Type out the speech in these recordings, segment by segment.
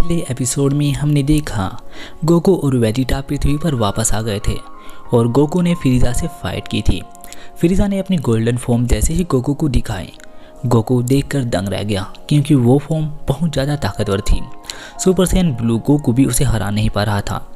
पिछले एपिसोड में हमने देखा गोकू और वेजिटा पृथ्वी पर वापस आ गए थे और गोकू ने फ्रीजा से फाइट की थी। फ्रीजा ने अपनी गोल्डन फॉर्म जैसे ही गोकू को दिखाई, गोकू देखकर दंग रह गया क्योंकि वो फॉर्म बहुत ज़्यादा ताकतवर थी। सुपर सैयन ब्लू गोकू भी उसे हरा नहीं पा रहा था,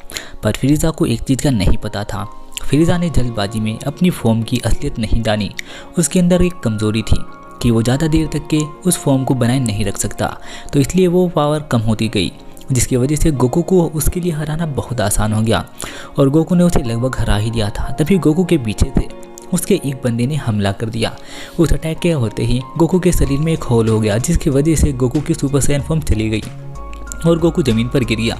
पर फ्रीजा को एक चीज़ का नहीं पता था। फ्रीजा ने जल्दबाजी में अपनी फॉर्म की असलियत नहीं जानी। उसके अंदर एक कमज़ोरी थी कि वो ज़्यादा देर तक के उस फॉर्म को बनाए नहीं रख सकता, तो इसलिए वो पावर कम होती गई, जिसकी वजह से गोकू को उसके लिए हराना बहुत आसान हो गया और गोकू ने उसे लगभग हरा ही दिया था। तभी गोकू के पीछे से उसके एक बंदे ने हमला कर दिया। उस अटैक के होते ही गोकू के शरीर में एक होल हो गया, जिसकी वजह से गोकू की सुपर सैयन फॉर्म चली गई और गोकू ज़मीन पर गिर गया।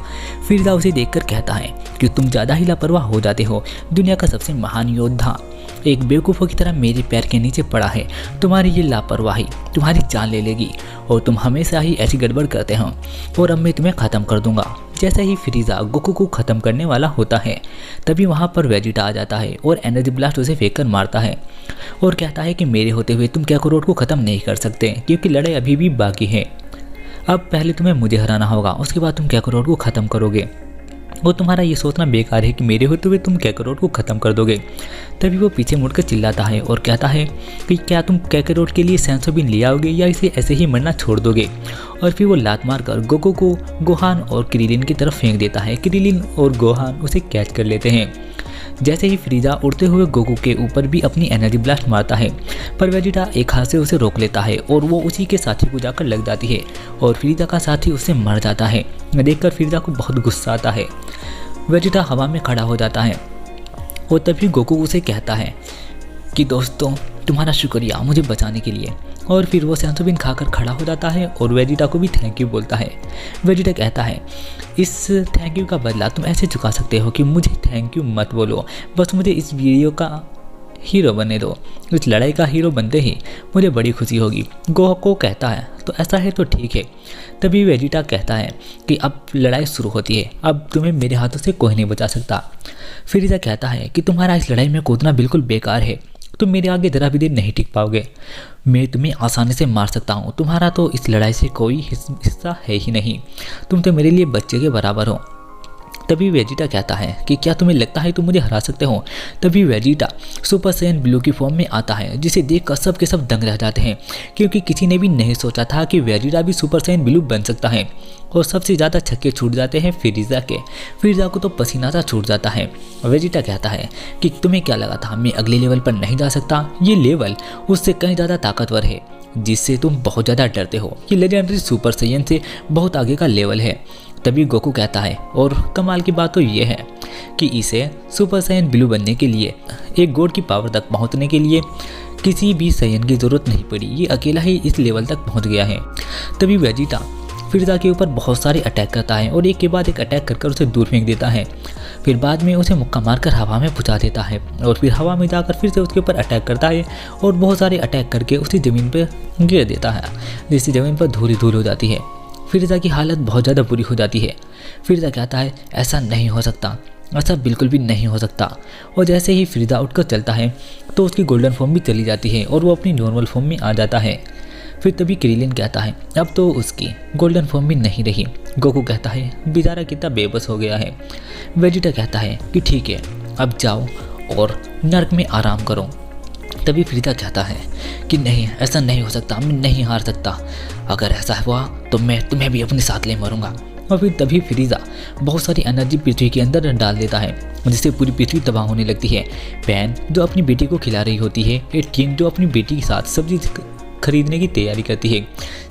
फ्रीजा उसे देखकर कहता है कि तुम ज़्यादा ही लापरवाह हो जाते हो। दुनिया का सबसे महान योद्धा एक बेवकूफ़ों की तरह मेरे पैर के नीचे पड़ा है। तुम्हारी ये लापरवाही तुम्हारी जान ले लेगी और तुम हमेशा ही ऐसी गड़बड़ करते हो और अब मैं तुम्हें ख़त्म कर दूंगा। जैसे ही फ्रीजा गोकू को ख़त्म करने वाला होता है, तभी वहाँ पर वेजिटा आ जाता है और एनर्जी ब्लास्ट उसे फेंक कर मारता है और कहता है कि मेरे होते हुए तुम कैकारोट को ख़त्म नहीं कर सकते, क्योंकि लड़ाई अभी भी बाकी है। अब पहले तुम्हें मुझे हराना होगा, उसके बाद तुम कैकारोट को ख़त्म करोगे और तुम्हारा ये सोचना बेकार है कि मेरे होते हुए तुम कैकारोट को ख़त्म कर दोगे। तभी वो पीछे मुड़कर चिल्लाता है और कहता है कि क्या तुम कैकारोट के लिए सेंसोबिन ले आओगे या इसे ऐसे ही मरना छोड़ दोगे। और फिर वो लात मारकर गोकू को गोहान और क्रिलिन की तरफ फेंक देता है। क्रिलिन और गोहान उसे कैच कर लेते हैं। जैसे ही फ्रीजा उड़ते हुए गोकू के ऊपर भी अपनी एनर्जी ब्लास्ट मारता है, पर वेजिटा एक हाथ से उसे रोक लेता है और वो उसी के साथी को जाकर लग जाती है और फ्रीजा का साथी उससे मर जाता है। देखकर फ्रीजा को बहुत गुस्सा आता है। वेजिटा हवा में खड़ा हो जाता है और तभी गोकू उसे कहता है कि दोस्तों तुम्हारा शुक्रिया मुझे बचाने के लिए। और फिर वो सेंसोबिन खाकर खड़ा हो जाता है और वेजिटा को भी थैंक यू बोलता है। वेजिटा कहता है इस थैंक यू का बदला तुम ऐसे चुका सकते हो कि मुझे थैंक यू मत बोलो, बस मुझे इस वीडियो का हीरो बनने दो। इस लड़ाई का हीरो बनते ही मुझे बड़ी खुशी होगी। गोकू कहता है तो ऐसा है तो ठीक है। तभी वेजिटा कहता है कि अब लड़ाई शुरू होती है, अब तुम्हें मेरे हाथों से कोई नहीं बचा सकता। फ्रीजा कहता है कि तुम्हारा इस लड़ाई में कूदना बिल्कुल बेकार है, तुम मेरे आगे जरा भी देर नहीं टिक पाओगे। मैं तुम्हें आसानी से मार सकता हूँ, तुम्हारा तो इस लड़ाई से कोई हिस्सा है ही नहीं, तुम तो मेरे लिए बच्चे के बराबर हो। तभी वेजिटा कहता है कि क्या तुम्हें लगता है तुम मुझे हरा सकते हो। तभी वेजिटा सुपर सैयन ब्लू की फॉर्म में आता है, जिसे देखकर सब के सब दंग रह जाते हैं, क्योंकि किसी ने भी नहीं सोचा था कि वेजिटा भी सुपर सैयन ब्लू बन सकता है। और सबसे ज़्यादा छक्के छूट जाते हैं फ्रीजा के। फ्रीजा को तो पसीना सा छूट जाता है। वेजिटा कहता है कि तुम्हें क्या लगा था मैं अगले लेवल पर नहीं जा सकता, ये लेवल उससे कहीं ज़्यादा ताकतवर है जिससे तुम बहुत ज़्यादा डरते हो। ये लेजेंडरी सुपर सैयन से बहुत आगे का लेवल है। तभी गोकू कहता है और कमाल की बात तो ये है कि इसे सुपर सैयन ब्लू बनने के लिए एक गॉड की पावर तक पहुंचने के लिए किसी भी सैयन की ज़रूरत नहीं पड़ी, ये अकेला ही इस लेवल तक पहुंच गया है। तभी वेजिटा फ्रीजा के ऊपर बहुत सारे अटैक करता है और एक के बाद एक अटैक कर उसे दूर फेंक देता है। फिर बाद में उसे मुक्का मारकर हवा में पहुंचा देता है और फिर हवा में जाकर फिर से उसके ऊपर अटैक करता है और बहुत सारे अटैक करके उसे ज़मीन पर गिर देता है, जिससे ज़मीन पर धूल ही धूल हो जाती है। फ्रीजा की हालत बहुत ज़्यादा बुरी हो जाती है। फ्रीजा कहता है ऐसा नहीं हो सकता, ऐसा बिल्कुल भी नहीं हो सकता। और जैसे ही फ्रीजा उठकर चलता है तो उसकी गोल्डन फॉर्म भी चली जाती है और वो अपनी नॉर्मल फॉर्म में आ जाता है। फिर तभी क्रिलिन कहता है अब तो उसकी गोल्डन फॉर्म भी नहीं रही। गोकू कहता है बेचारा कितना बेबस हो गया है। वेजिटा कहता है कि ठीक है अब जाओ और नर्क में आराम करो। तभी फ्रीजा कहता है कि नहीं ऐसा नहीं हो सकता, मैं नहीं हार सकता, अगर ऐसा हुआ तो मैं तुम्हें भी अपने साथ ले मरूंगा। और फिर तभी फ्रीजा बहुत सारी एनर्जी पृथ्वी के अंदर डाल देता है, जिससे पूरी पृथ्वी तबाह होने लगती है। पैन जो अपनी बेटी को खिला रही होती है, एटीन जो अपनी बेटी के साथ सब्जी खरीदने की तैयारी करती है,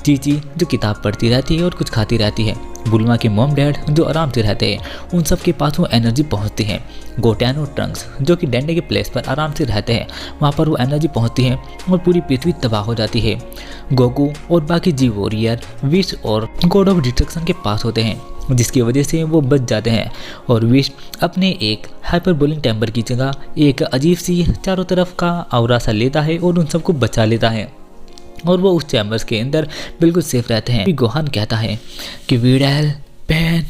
चीची जो किताब पढ़ती रहती है और कुछ खाती रहती है, बुलमा के मॉम डैड जो आराम से रहते हैं, उन सब के पास वो एनर्जी पहुंचती है। गोटैन और ट्रंक्स जो कि डंडे के प्लेस पर आराम से रहते हैं, वहाँ पर वो एनर्जी पहुंचती है और पूरी पृथ्वी तबाह हो जाती है। गोकू और बाकी जी वॉरियर विश और गॉड ऑफ डिस्ट्रक्शन के पास होते हैं, जिसकी वजह से वो बच जाते हैं और विश अपने एक हाइपरबोलिक टेम्पर की जगह एक अजीब सी चारों तरफ का आवरा सा लेता है और उन सबको बचा लेता है और वो उस चैम्बर्स के अंदर बिल्कुल सेफ रहते हैं। गोहान कहता है कि वीडल पैन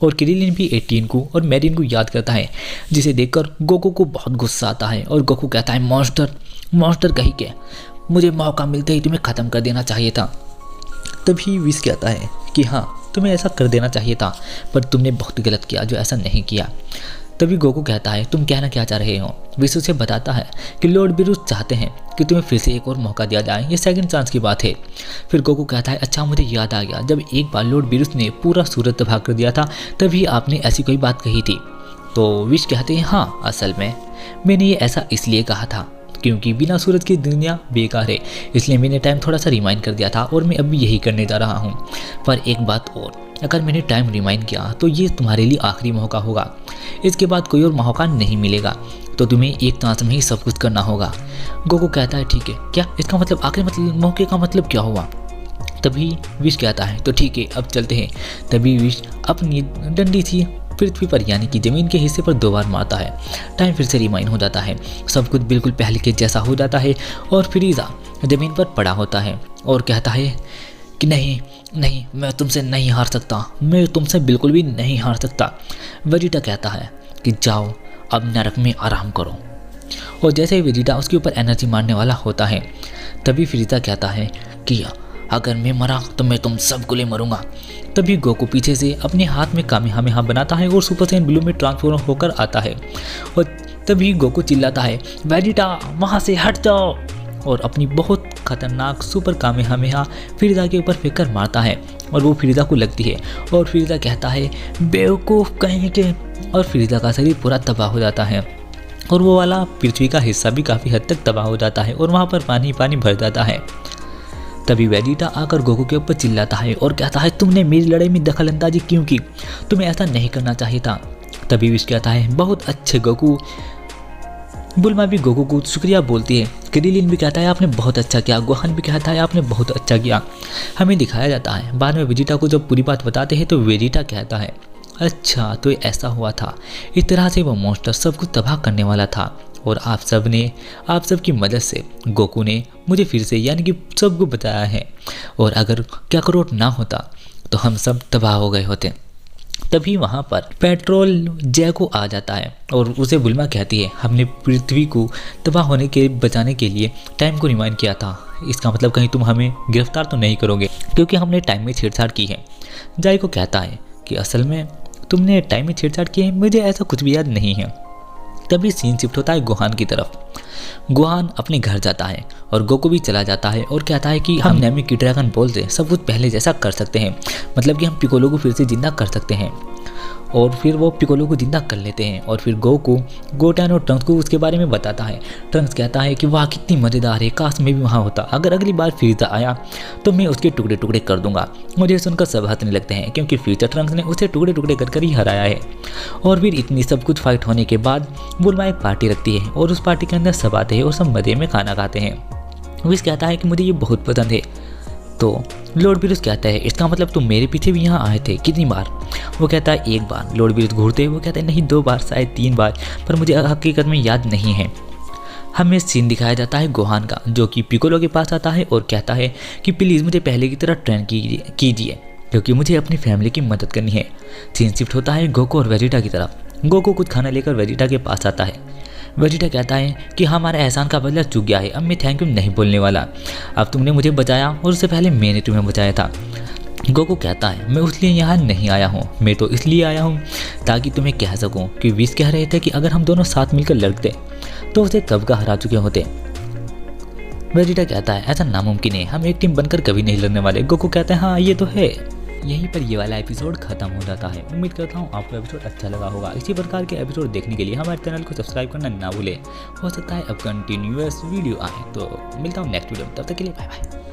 और क्रिलिन भी 18 को और मैरिन को याद करता है, जिसे देखकर गोकू को बहुत गुस्सा आता है और गोकू कहता है मॉन्स्टर कहीं के, मुझे मौका मिलते ही तुम्हें ख़त्म कर देना चाहिए था। तभी विश कहता है कि हाँ तुम्हें ऐसा कर देना चाहिए था, पर तुमने बहुत गलत किया जो ऐसा नहीं किया। तभी गोकू कहता है तुम कहना क्या चाह रहे हो। विश उसे बताता है कि लॉर्ड बिरुस चाहते हैं कि तुम्हें फिर से एक और मौका दिया जाए, ये सेकंड चांस की बात है। फिर गोकू कहता है अच्छा मुझे याद आ गया, जब एक बार लॉर्ड बिरुस ने पूरा सूरज तबाह कर दिया था तभी आपने ऐसी कोई बात कही थी। तो विश कहते हैं हाँ, असल में मैंने ये ऐसा इसलिए कहा था क्योंकि बिना सूरज की दुनिया बेकार है, इसलिए मैंने टाइम थोड़ा सा रिमाइंड कर दिया था और मैं अभी यही करने जा रहा हूँ। पर एक बात और, अगर मैंने टाइम रिमाइंड किया तो ये तुम्हारे लिए आखिरी मौका होगा, इसके बाद कोई और मौका नहीं मिलेगा, तो तुम्हें एक चांस में ही सब कुछ करना होगा। गोकू कहता है ठीक है, क्या इसका मतलब आखिरी मतलब मौके का मतलब क्या हुआ। तभी विश कहता है तो ठीक है अब चलते हैं। तभी विश अपनी डंडी थी पृथ्वी पर यानी कि ज़मीन के हिस्से पर 2 बार मारता है। टाइम फिर से रिमाइंड हो जाता है, सब कुछ बिल्कुल पहले के जैसा हो जाता है और फ्रीज़ा ज़मीन पर पड़ा होता है और कहता है कि नहीं नहीं, मैं तुमसे नहीं हार सकता, मैं तुमसे बिल्कुल भी नहीं हार सकता। वेजिटा कहता है कि जाओ अब नरक में आराम करो। और जैसे ही वेजिटा उसके ऊपर एनर्जी मारने वाला होता है तभी फ्रीज़ा कहता है कि अगर मैं मरा तो मैं तुम सबको ले मरूंगा। तभी गोकू पीछे से अपने हाथ में कामेहामेहा बनाता है और सुपर सैयन ब्लू में ट्रांसफॉर्म होकर आता है। और तभी गोकू चिल्लाता है वेजिटा वहाँ से हट जाओ, और अपनी बहुत खतरनाक सुपर कामेहामेहा फ्रीज़ा के ऊपर फेंककर मारता है और वो फ्रीज़ा को लगती है और फ्रीज़ा कहता है बेवकूफ़ कहीं के, और फ्रीज़ा का शरीर पूरा तबाह हो जाता है और वो वाला पृथ्वी का हिस्सा भी काफ़ी हद तक तबाह हो जाता है और वहाँ पर पानी पानी भर जाता है। तभी वेजिटा आकर गोकू के ऊपर चिल्लाता है और कहता है तुमने मेरी लड़ाई में दखल अंदाजी क्यों की, तुम्हें ऐसा नहीं करना चाहिए था। तभी विश कहता है बहुत अच्छे गोकू। बुल्मा भी गोकू को शुक्रिया बोलती है, क्रिलिन भी कहता है आपने बहुत अच्छा किया, गोहान भी कहता है आपने बहुत अच्छा किया। हमें दिखाया जाता है बाद में वेजिटा को जब पूरी बात बताते हैं तो वेजिटा कहता है अच्छा तो ये ऐसा हुआ था, इस तरह से वो मॉन्स्टर सब कुछ तबाह करने वाला था और आप सब की मदद से गोकू ने मुझे फिर से यानी कि सबको बताया है, और अगर काकरोट ना होता तो हम सब तबाह हो गए होते। तभी वहाँ पर पेट्रोल जैको आ जाता है और उसे बुल्मा कहती है हमने पृथ्वी को तबाह होने के बचाने के लिए टाइम को रिमाइंड किया था, इसका मतलब कहीं तुम हमें गिरफ्तार तो नहीं करोगे क्योंकि हमने टाइम में छेड़छाड़ की है। जैको कहता है कि असल में तुमने टाइम में छेड़छाड़ की है, मुझे ऐसा कुछ भी याद नहीं है। तभी सीन शिफ्ट होता है गोहान की तरफ। गोहान अपने घर जाता है और गोकू भी चला जाता है और कहता है कि हम नेमी की ड्रैगन बॉल से सब कुछ पहले जैसा कर सकते हैं, मतलब कि हम पिकोलो को फिर से जिंदा कर सकते हैं। और फिर वो पिकोलो को जिंदा कर लेते हैं और फिर गोकू गोटैन और ट्रंक्स को उसके बारे में बताता है। ट्रंक्स कहता है कि वाह कितनी मज़ेदार है, काश मैं भी वहाँ होता, अगर अगली बार फ्रीज़ा आया तो मैं उसके टुकड़े टुकड़े कर दूंगा। मुझे सुनकर सब हंसने लगते हैं क्योंकि फ्यूचर ट्रंक्स ने उसे टुकड़े टुकड़े कर ही हराया है। और फिर इतनी सब कुछ फाइट होने के बाद बुल्मा एक पार्टी रखती है और उस पार्टी के अंदर सब आते हैं और सब मज़े में खाना खाते हैं। विश कहता है कि मुझे ये बहुत पसंद है। तो लॉर्ड बिरुस कहता है इसका मतलब तुम मेरे पीछे भी यहाँ आए थे, कितनी बार। वो कहता है 1 बार। लॉर्ड बिरुस घूरते हुए वो कहता है नहीं 2 बार, शायद 3 बार, पर मुझे हकीकत में याद नहीं है। हमें सीन दिखाया जाता है गोहान का जो कि पिकोलो के पास आता है और कहता है कि प्लीज़ मुझे पहले की तरह ट्रेन कीजिए क्योंकि मुझे अपनी फैमिली की मदद करनी है। सीन शिफ्ट होता है गोकू और वेजिटा की तरफ। गोकू कुछ खाना लेकर वेजिटा के पास आता है। वेजिटा कहता है कि हमारे एहसान का बदला चूक गया है, अब मैं थैंक यू नहीं बोलने वाला, अब तुमने मुझे बचाया और उससे पहले मैंने तुम्हें बचाया था। गोकू कहता है मैं उसलिए यहाँ नहीं आया हूँ, मैं तो इसलिए आया हूँ ताकि तुम्हें कह सकूँ कि विश कह रहे थे कि अगर हम दोनों साथ मिलकर लड़ते तो उसे कब का हरा चुके होते। वेजिटा कहता है ऐसा नामुमकिन है, हम एक टीम बनकर कभी नहीं लड़ने वाले। गोकू कहता है हाँ ये तो है। यहीं पर ये वाला एपिसोड खत्म हो जाता है। उम्मीद करता हूँ आपको एपिसोड अच्छा लगा होगा। इसी प्रकार के एपिसोड देखने के लिए हमारे चैनल को सब्सक्राइब करना ना भूलें। हो सकता है अब कंटिन्यूअस वीडियो आए, तो मिलता हूँ नेक्स्ट वीडियो में, तब तक के लिए बाय बाय।